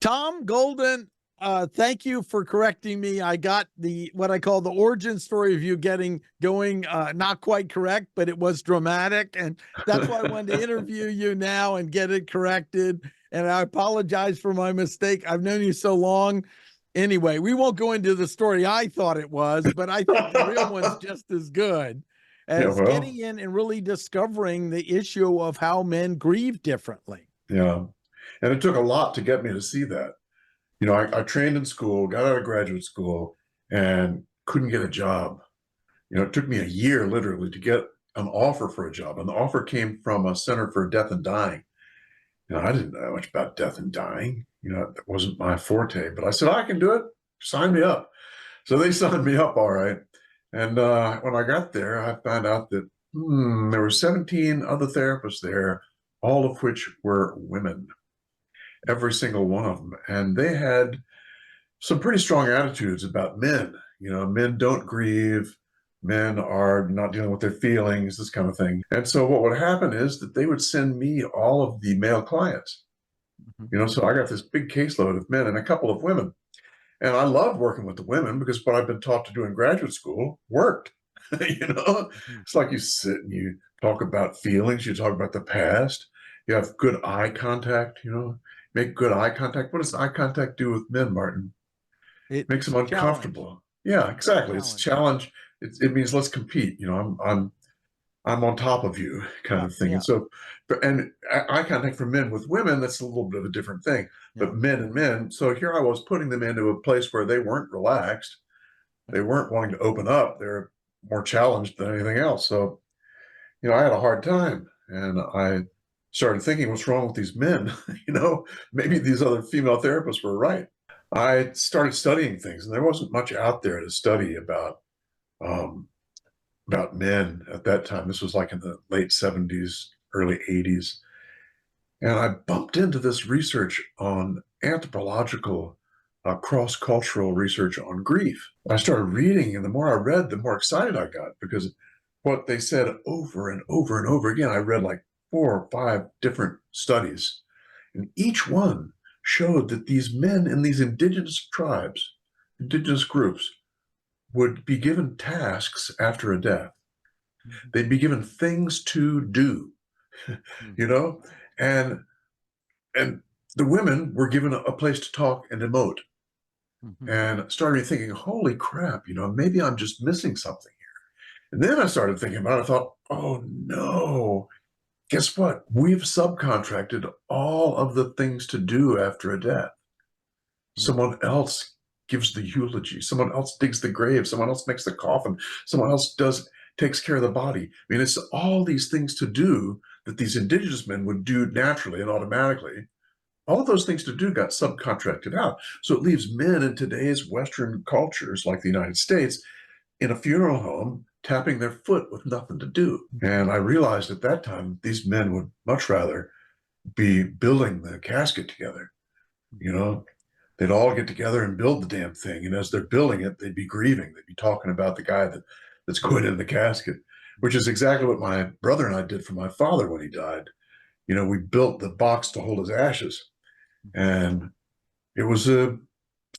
Tom Golden, thank you for correcting me. I got what I call the origin story of you getting going, not quite correct, but it was dramatic. And that's why I wanted to interview you now and get it corrected. And I apologize for my mistake. I've known you so long. Anyway, we won't go into the story I thought it was, but I think the real one's just as good Yeah, as well, getting in and really discovering the issue of how men grieve differently. yeah. And it took a lot to get me to see that. I trained in school, got out of graduate school, and couldn't get a job. It took me a year literally to get an offer for a job. And the offer came from a Center for Death and Dying. I didn't know much about death and dying. That wasn't my forte, but I said, I can do it. Sign me up. So they signed me up all right. And when I got there, I found out that there were 17 other therapists there, all of which were women, every single one of them. And they had some pretty strong attitudes about men. Men don't grieve. Men are not dealing with their feelings, this kind of thing. And so what would happen is that they would send me all of the male clients. So I got this big caseload of men and a couple of women. And I loved working with the women because what I've been taught to do in graduate school worked. It's like you sit and you talk about feelings, you talk about the past, you have good eye contact, make good eye contact. What does eye contact do with men, Martin? Makes them Challenge. uncomfortable. Yeah, exactly. It's Challenge. challenge. It means let's compete. I'm on top of you, kind of thing. Yeah. And so, and eye contact for men with women, that's a little bit of a different thing. Yeah. But men and men. So here I was putting them into a place where they weren't relaxed. They weren't wanting to open up. They're more challenged than anything else. So, I had a hard time, and I started thinking, what's wrong with these men? Maybe these other female therapists were right. I started studying things, and there wasn't much out there to study um, about men at that time. This was like in the late 70s, early 80s. And I bumped into this research on anthropological, cross-cultural research on grief. I started reading, and the more I read, the more excited I got, because what they said over and over and over again, I read like 4 or 5 different studies, and each one showed that these men in these indigenous tribes, indigenous groups, would be given tasks after a death. They'd be given things to do, you know, and and the women were given a place to talk and emote. And started thinking, holy crap, maybe I'm just missing something here. And then I started thinking about it. I thought, oh no, guess what? We've subcontracted all of the things to do after a death. Someone else gives the eulogy. Someone else digs the grave. Someone else makes the coffin. Someone else takes care of the body. I mean, it's all these things to do that these indigenous men would do naturally and automatically. All of those things to do got subcontracted out. So it leaves men in today's Western cultures, like the United States, in a funeral home, tapping their foot with nothing to do. And I realized at that time, these men would much rather be building the casket together. They'd all get together and build the damn thing. And as they're building it, they'd be grieving. They'd be talking about the guy that's going in the casket, which is exactly what my brother and I did for my father when he died. We built the box to hold his ashes. And it was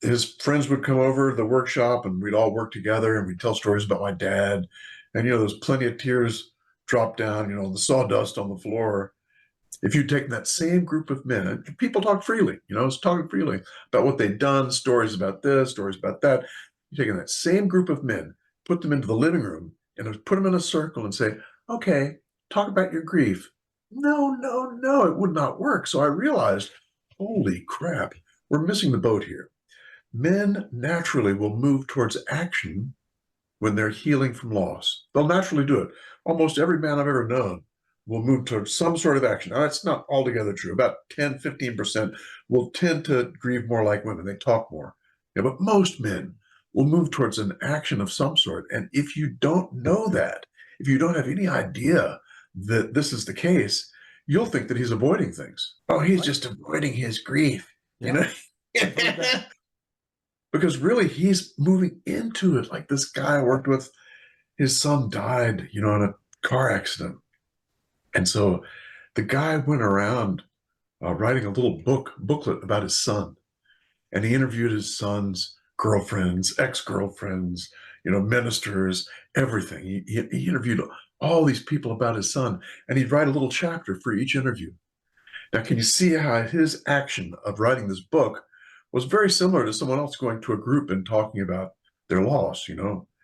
his friends would come over to the workshop, and we'd all work together, and we'd tell stories about my dad. And, there's plenty of tears drop down, the sawdust on the floor. If you'd taken that same group of men, and people talk freely, it's talking freely about what they'd done, stories about this, stories about that. You're taking that same group of men, put them into the living room, and put them in a circle and say, okay, talk about your grief. No, it would not work. So I realized, holy crap, we're missing the boat here. Men naturally will move towards action when they're healing from loss. They'll naturally do it. Almost every man I've ever known will move towards some sort of action. Now, that's not altogether true. About 10, 15% will tend to grieve more like women. They talk more. But most men will move towards an action of some sort. And if you don't know that, if you don't have any idea that this is the case, you'll think that he's avoiding things. Oh, he's just avoiding his grief, Because really he's moving into it. Like this guy I worked with, his son died, in a car accident. And so the guy went around writing a little booklet about his son. and he interviewed his son's girlfriends, ex-girlfriends, ministers, everything. He interviewed all these people about his son, and he'd write a little chapter for each interview. Now, can you see how his action of writing this book was very similar to someone else going to a group and talking about their loss,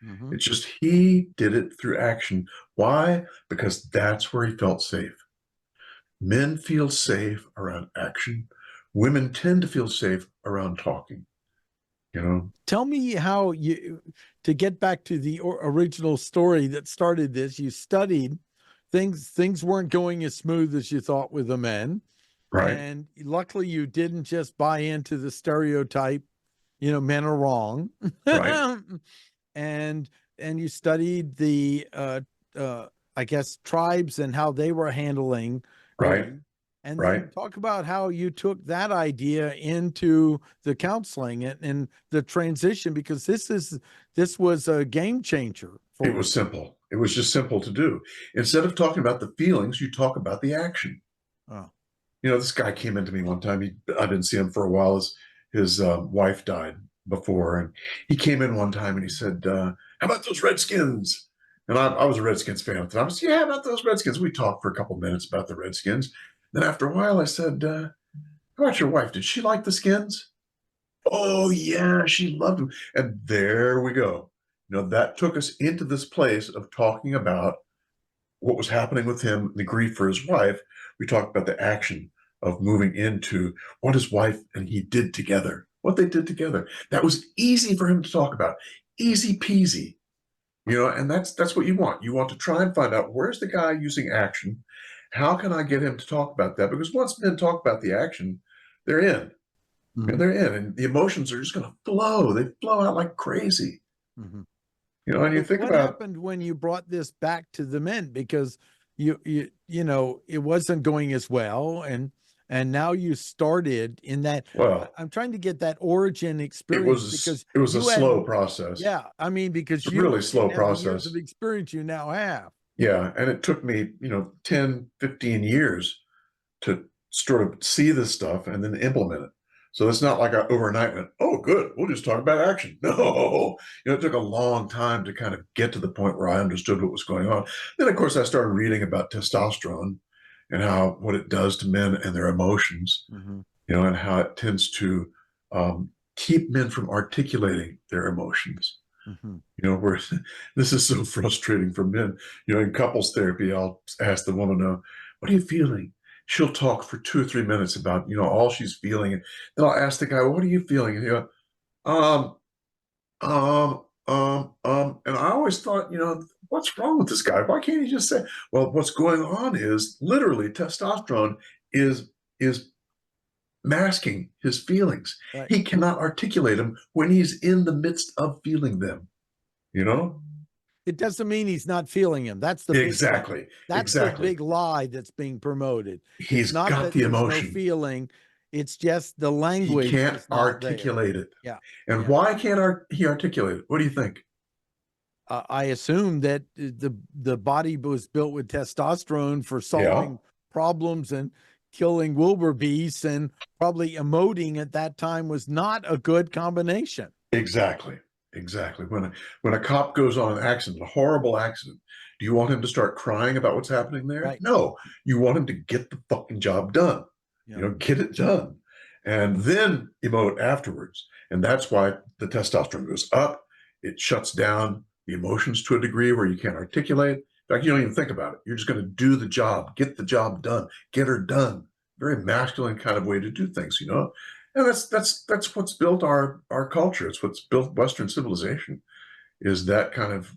Mm-hmm. It's just he did it through action. Why? Because that's where he felt safe. Men feel safe around action. Women tend to feel safe around talking. Tell me how to get back to the original story that started this. You studied things weren't going as smooth as you thought with the men. Right, And luckily you didn't just buy into the stereotype, men are wrong. right, and you studied the I guess tribes and how they were handling right, grief. And right. then talk about how you took that idea into the counseling and the transition, because this was a game changer It for was you. simple. It was just simple to do. Instead of talking about the feelings, you talk about the action. Oh. This guy came into me one time. I didn't see him for a while. His wife died before, and he came in one time and he said, "How about those Redskins?" And I was a Redskins fan at the time. I said, "Yeah, how about those Redskins?" We talked for a couple minutes about the Redskins. Then after a while, I said, "How about your wife? Did she like the Skins?" "Oh yeah, she loved them." And there we go. That took us into this place of talking about what was happening with him, the grief for his wife. We talked about the action of moving into what his wife and he did together, what they did together. That was easy for him to talk about, easy peasy. And that's what you want. You want to try and find out, where's the guy using action? How can I get him to talk about that? Because once men talk about the action, they're in. Mhm. They're in, and the emotions are just going to flow. They flow out like crazy. Mhm. And you So think what about, happened when you brought this back to the men? Because it wasn't going as well, and now you started in that. well, I'm trying to get that origin it experience, was because it was a you had, slow process, yeah, I mean, because a you really slow didn't have the years of process. experience you now have. Yeah, and it took me, 10, 15 years to sort of see this stuff and then implement it. So it's not like I overnight went, "Oh, good, we'll just talk about action." No, it took a long time to kind of get to the point where I understood what was going on. Then, of course, I started reading about testosterone and what it does to men and their emotions, Hmm. and how it tends to keep men from articulating their emotions. Hmm. Where this is so frustrating for men. In couples therapy, I'll ask the woman, "What are you feeling?" She'll talk for 2 or 3 minutes about, all she's feeling. And then I'll ask the guy, "What are you feeling?" And he'll go, and I always thought, what's wrong with this guy? Why can't he just say, well, what's going on is literally testosterone is masking his feelings. Right. He cannot articulate them when he's in the midst of feeling them, you know? It doesn't mean he's not feeling him. That's the big thing. Exactly. That's the Exactly. big lie that's being promoted. It's He's not got that the there's no emotion. feeling. It's just the He language can't is not there. articulate it. Yeah. And Yeah. why can't he articulate it? What do you think? I assume that the body was built with testosterone for Yeah, solving problems and killing wildebeests, and probably emoting at that time was not a good combination. exactly. Exactly. When a cop goes on an accident, a horrible accident, do you want him to start crying about what's happening there? Right. No. You want him to get the fucking job done. Yeah. Get it done. And then emote afterwards. And that's why the testosterone goes up. It shuts down the emotions to a degree where you can't articulate. In fact, you don't even think about it. You're just going to do the job, get the job done, get her done. Very masculine kind of way to do things. And that's what's built our culture. It's what's built Western civilization, is that kind of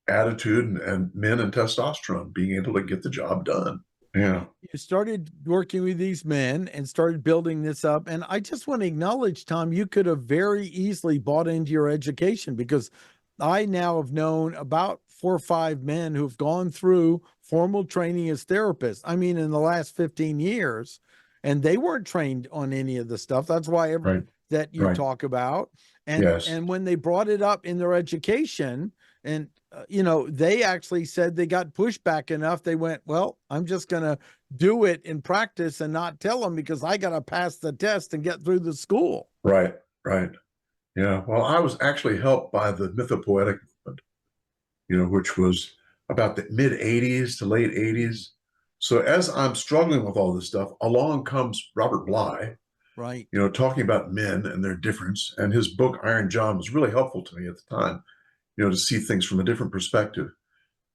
attitude and men and testosterone being able to get the job done. Yeah. You started working with these men and started building this up. And I just want to acknowledge, Tom, you could have very easily bought into your education, because I now have known about 4 or 5 men who've gone through formal training as therapists. I mean, in the last 15 years, and they weren't trained on any of the stuff. That's why Right. that you Right. talk about. And Yes. when they brought it up in their education, and they actually said they got pushback enough. They went, well, I'm just going to do it in practice and not tell them, because I got to pass the test and get through the school. Right. right. Yeah. Well, I was actually helped by the mythopoetic movement, which was about the mid 80s to late 80s. So as I'm struggling with all this stuff, along comes Robert Bly, Right. talking about men and their difference. And his book, Iron John, was really helpful to me at the time, to see things from a different perspective.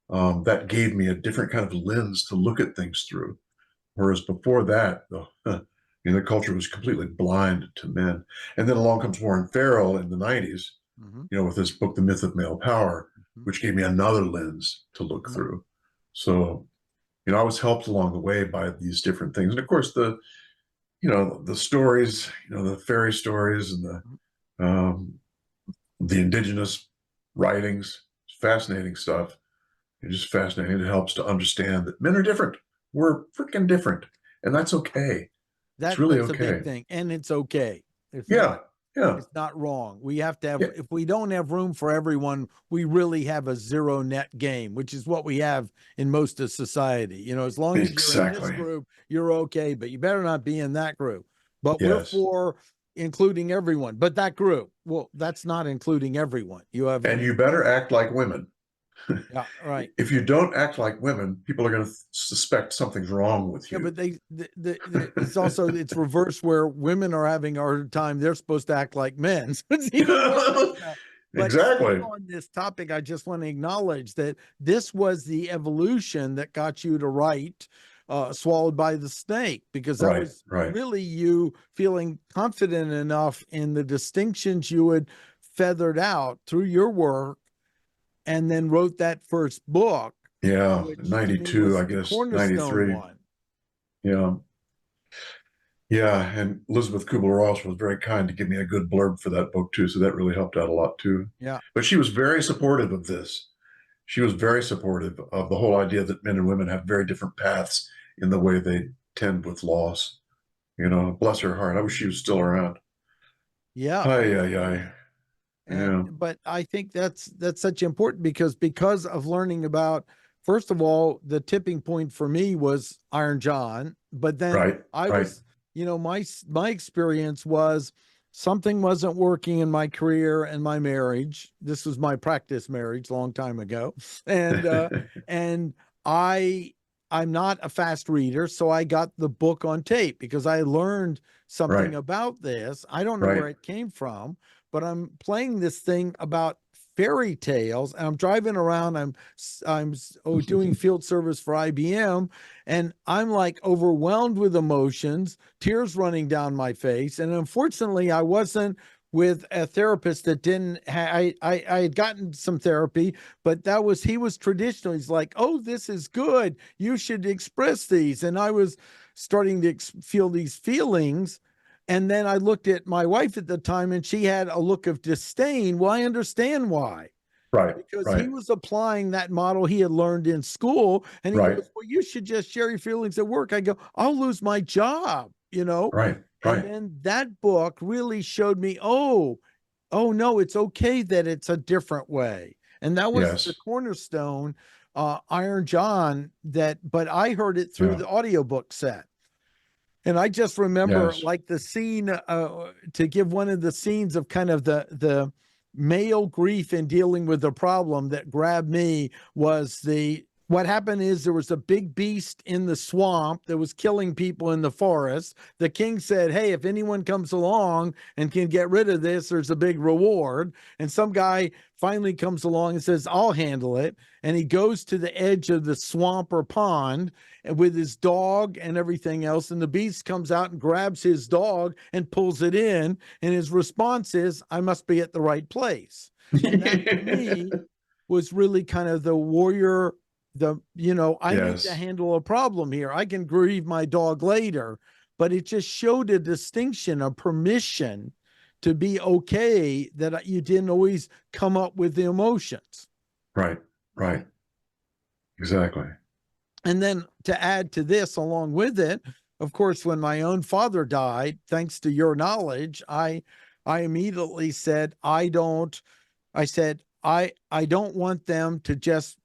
That gave me a different kind of lens to look at things through. Whereas before that, the culture was completely blind to men. And then along comes Warren Farrell in the 90s, Hmm. with this book, The Myth of Male Power, Hmm. which gave me another lens to look Hmm. through. So, I was helped along the way by these different things. And of course, the stories, the fairy stories and the indigenous writings, fascinating stuff. It's just fascinating. It helps to understand that men are different. We're freaking different. And that's okay. It's really That's a big okay. thing, and it's okay. It's Yeah. not Yeah. it's not wrong. We have to have, Yeah. if we don't have room for everyone, we really have a zero net game, which is what we have in most of society. As long as you're in this Exactly. group, you're okay, but you better not be in that group. But we're Yes. for including everyone. But that group, well, that's not including everyone. You have And an you better act like women. Yeah, right. If you don't act like women, people are going to suspect something's wrong with Yeah, you. but it's also it's reverse where women are having a hard time. They're supposed to act like men. So it's even worse. But still Exactly. on this topic, I just want to acknowledge that this was the evolution that got you to write Swallowed by the Snake, because that Right. was Right. really you feeling confident enough in the distinctions you had feathered out through your work, and then wrote that first book, Yeah. which to me 92, was I the guess, cornerstone 93. one. Yeah. Yeah. And Elizabeth Kubler-Ross was very kind to give me a good blurb for that book, too. So that really helped out a lot, too. Yeah. But she was very supportive of this. She was very supportive of the whole idea that men and women have very different paths in the way they tend with loss. Bless her heart. I wish she was still around. Yeah. Hi, yeah, yeah. And Yeah. but I think that's such important, because of learning about, first of all, the tipping point for me was Iron John, but then Right. I Right. was, my experience was something wasn't working in my career and my marriage. This was my practice marriage, long time ago. And and I I'm not a fast reader, so I got the book on tape because I learned something Right. about this. I don't know where Right. it came from, but I'm playing this thing about fairy tales, and I'm driving around. I'm doing field service for IBM, and I'm like overwhelmed with emotions, tears running down my face. And unfortunately, I wasn't with a therapist that didn't I had gotten some therapy, but he was traditional. He's like, "Oh, this is good, you should express these." And I was starting to feel these feelings, and then I looked at my wife at the time, and she had a look of disdain. Well, I understand why, Right. because he Right. was applying that model he had learned in school. And he Right. goes, "Well, you should just share your feelings at work." I go, "I'll lose my job, you know?" Right. And Right. then that book really showed me, oh no, it's okay that it's a different way. And that was the Yes. cornerstone, Iron John, but I heard it through Yeah. the audiobook set. And I just remember, Yes. like, the scene, to give one of the scenes of kind of the male grief in dealing with the problem that grabbed me was what happened is there was a big beast in the swamp that was killing people in the forest. The king said, "Hey, if anyone comes along and can get rid of this, there's a big reward." And some guy finally comes along and says, "I'll handle it." And he goes to the edge of the swamp or pond with his dog and everything else. And the beast comes out and grabs his dog and pulls it in. And his response is, "I must be at the right place." And that to me was really kind of the warrior, I need to Yes. handle a problem here. I can grieve my dog later, but it just showed a distinction, a permission to be okay, that you didn't always come up with the emotions. Right. Right. Exactly. And then to add to this, along with it, of course, when my own father died, thanks to your knowledge, I immediately said, I don't want them to just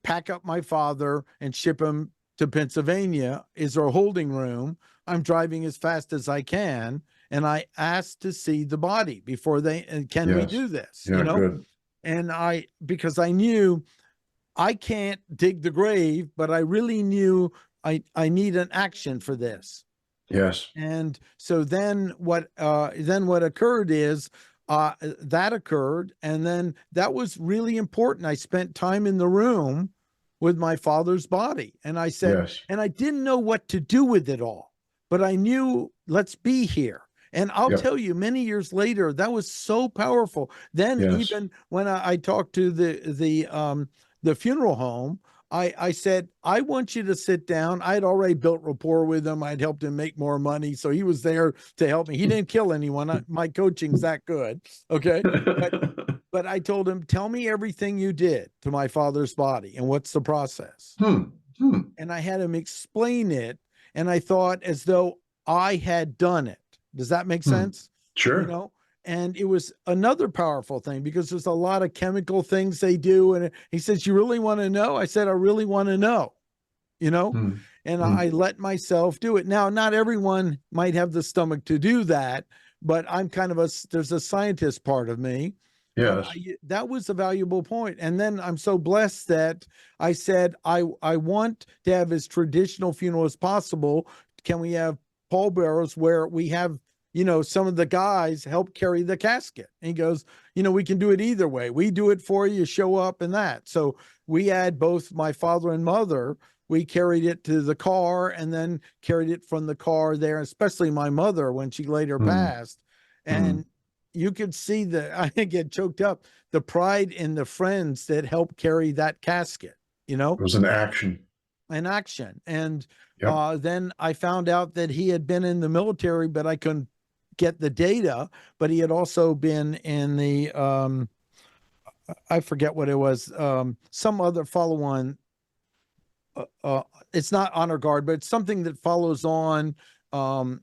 pack up my father and ship him to Pennsylvania. Is our holding room. I'm driving as fast as I can. and I asked to see the body before they, and can we Yes. do this? Yeah. Good. And because I knew I can't dig the grave, but I really knew I need an action for this. Yes. And so then what occurred is that occurred, and then that was really important. I spent time in the room with my father's body, and I said, Yes. and I didn't know what to do with it all, but I knew, let's be here. And I'll Yep. tell you, many years later, that was so powerful. Then, Yes. even when I talked to the funeral home, I said, I want you to sit down. I'd already built rapport with him. I'd helped him make more money. So he was there to help me. He didn't kill anyone. My coaching's that good. Okay. But I told him, tell me everything you did to my father's body and what's the process. Hmm. Hmm. And I had him explain it. And I thought as though I had done it. Does that make Hmm. sense? Sure. And it was another powerful thing because there's a lot of chemical things they do. And he says, you really want to know? I said, I really want to know, Hmm. and Hmm. I let myself do it. Now, not everyone might have the stomach to do that, but I'm kind of there's a scientist part of me. And Yes. that was a valuable point. And then I'm so blessed that I said, I want to have as traditional funeral as possible. Can we have pallbearers where we have, some of the guys help carry the casket? And he goes, we can do it either way. We do it for you, show up and that. So we had both my father and mother. We carried it to the car and then carried it from the car there, especially my mother when she later Hmm. passed. Hmm. And you could see I get choked up, the pride in the friends that helped carry that casket, It was an action. in action. And Yep. then I found out that he had been in the military, but I couldn't get the data. But he had also been in the, I forget what it was, some other follow on. It's not honor guard, but it's something that follows on um,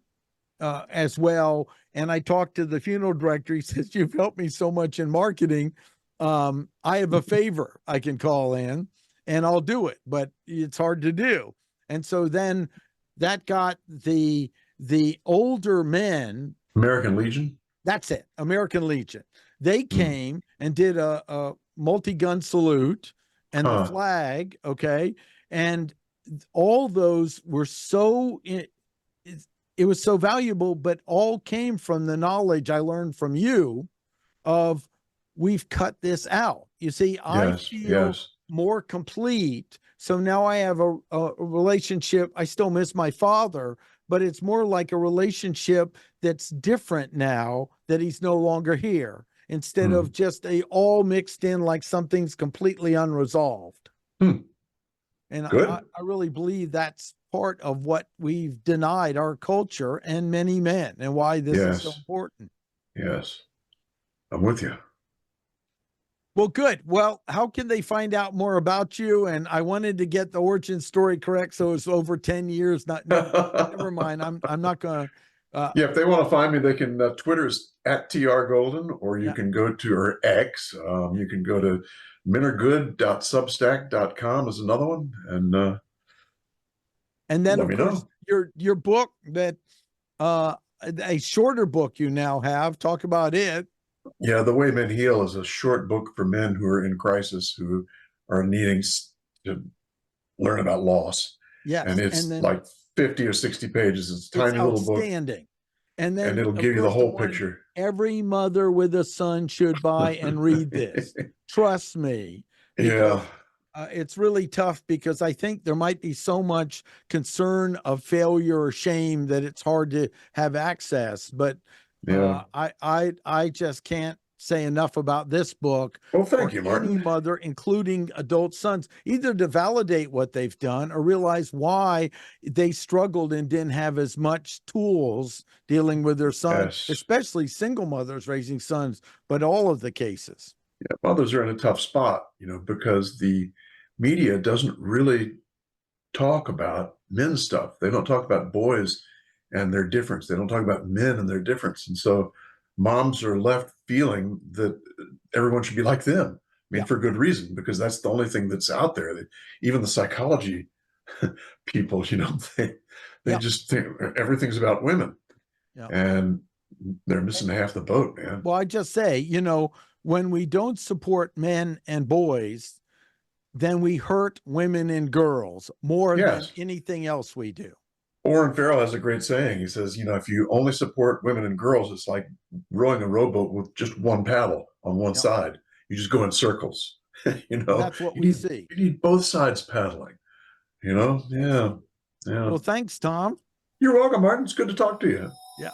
as well. And I talked to the funeral director. He says, you've helped me so much in marketing. I have a favor I can call in and I'll do it, but it's hard to do. And so then that got the older men. American Legion. That's it. American Legion. They Hmm. came and did a multi-gun salute and the Huh. flag. Okay. And all those were so it was so valuable, but all came from the knowledge I learned from you of we've cut this out. You see, I Yes. feel Yes. more complete. So now I have a relationship. I still miss my father, but it's more like a relationship that's different now that he's no longer here, instead Hmm. of just a all mixed in like something's completely unresolved. Hmm. And Good. I really believe that's part of what we've denied our culture and many men, and why this is so Yes. important. Yes. I'm with you. Well, good. Well, how can they find out more about you? And I wanted to get the origin story correct, so it's over 10 years. Not never mind. I'm not gonna. Yeah, if they want to find me, they can. Twitter's at TR Golden, or you Yeah, can go to or X. You can go to menaregood.substack.com is another one, and and then let of me course know. your book that a shorter book you now have. Talk about it. Yeah, The Way Men Heal is a short book for men who are in crisis, who are needing to learn about loss, and Yes, and it's then like 50 or 60 pages. It's a it's tiny little book, outstanding. And and then, it'll of give you the course, the whole one picture. every mother with a son should buy and read this. Trust me, because Yeah, it's really tough, because I think there might be so much concern of failure or shame that it's hard to have access. But yeah. I just can't say enough about this book Well, for thank you, any Martin. mother, including adult sons, either to validate what they've done or realize why they struggled and didn't have as much tools dealing with their son, Yes. especially single mothers raising sons, but all of the cases. Yeah, mothers are in a tough spot, because the media doesn't really talk about men's stuff. They don't talk about boys and their difference. They don't talk about men and their difference. And so moms are left feeling that everyone should be like them. I mean, Yeah. for good reason, because that's the only thing that's out there. That even the psychology people, they Yeah. just think everything's about women. Yeah. And they're missing half the boat, man. Well, I just say, you know, when we don't support men and boys, then we hurt women and girls more than Yes. anything else we do. Oren Farrell has a great saying. He says, you know, if you only support women and girls, it's like rowing a rowboat with just one paddle on one Yep. side. You just go in circles. You And know, that's what we see. you need both sides paddling. You know, yeah, yeah. Well, thanks, Tom. You're welcome, Martin. It's good to talk to you. Yeah.